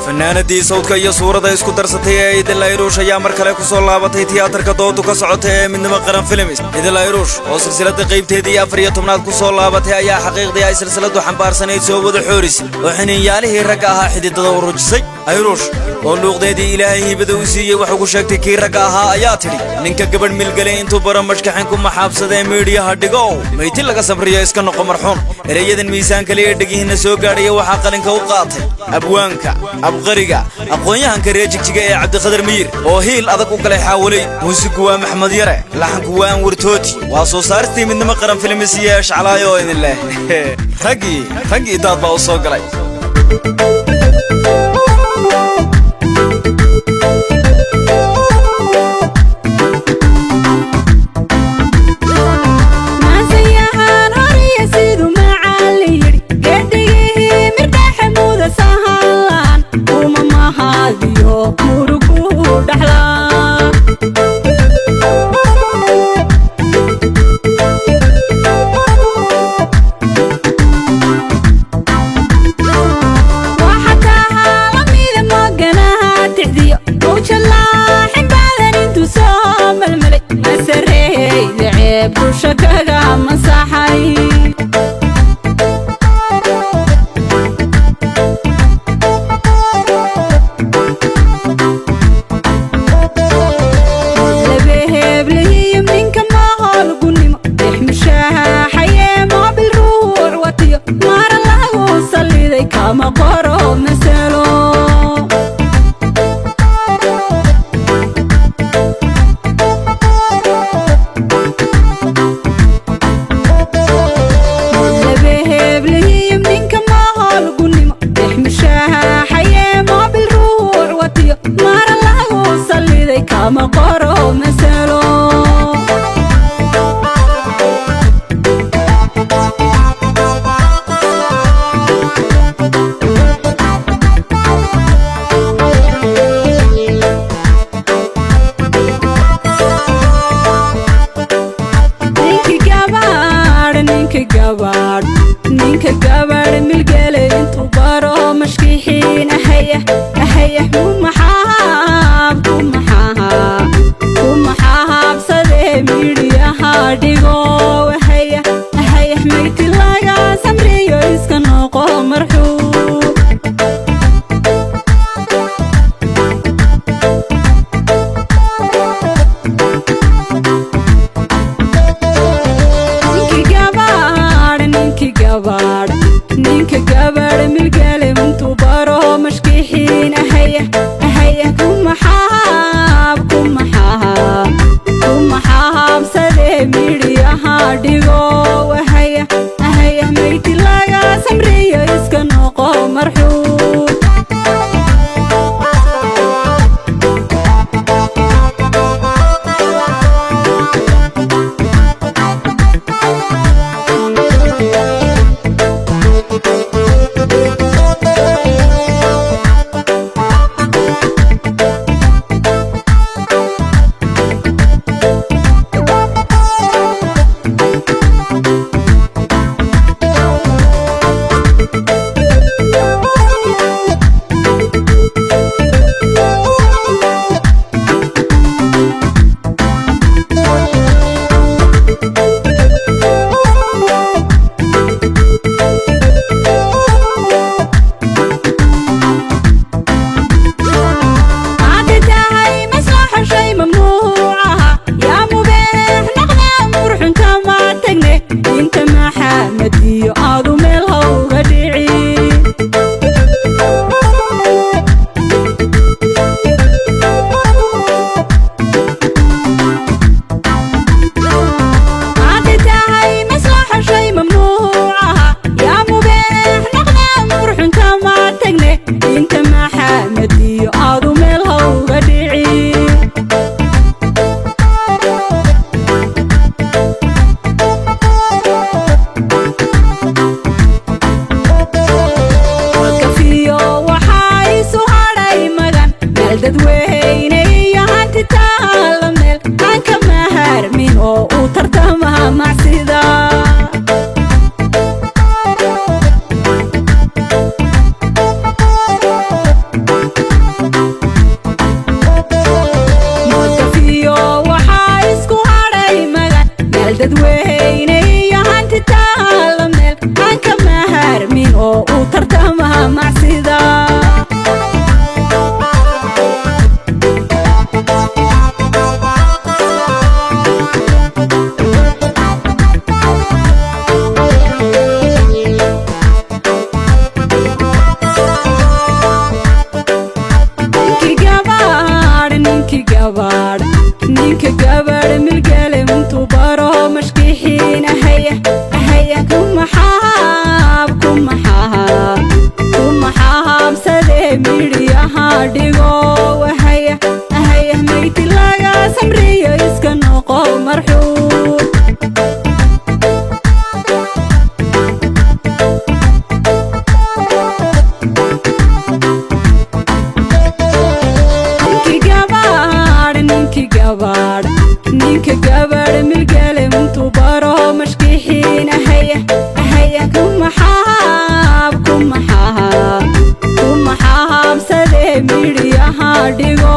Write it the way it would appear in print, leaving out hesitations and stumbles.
fanaanadii sawdka iyo suurada isku darsatay ee Idil Ayruush ayaa mar kale ku soo laabatay tiyaatarka doodu ka socotay ee midnimo qaran films. Idil Ayruush oo silsilada qaybteedii 14aad ku soo laabatay ayaa xaqiiqdii ay silsiladu xambaarsanayd soo wada xooris oo xininyaalihii ragga ahaa xididada u rujisay. Ayruush oo luuqdeedii Ilaahay hibada u siiyay waxa uu sheegtay kii ragga ahaa ayaa tiri ninka gabadh milgalay intuu barnaamijkan ku maxaabsaday meediyaha dhigo meyti laga sabriyo iska noqo marxuun. Erayadan miisaanka leeyahay dhagihiina soo gaadhay waxa qalinka u qaatay abwaanka abqariga aqoonyahanka reejigjiga ee Cabdiqadar Miir oo hiil adag u kala xawilay muusigu waa Maxamed Yare laxanku waa Anwar Tooti waa soo saartii midnimo qaran films iyo shaclaayo idin leh ragii dad baa u soo galay dhigo wahaya ahaya mayti laga samriyo iska noqo marxuum ninka gabar milgale intu baro mashkixiin ahaya ahaya kumaxaab sade midhiyaha dhigo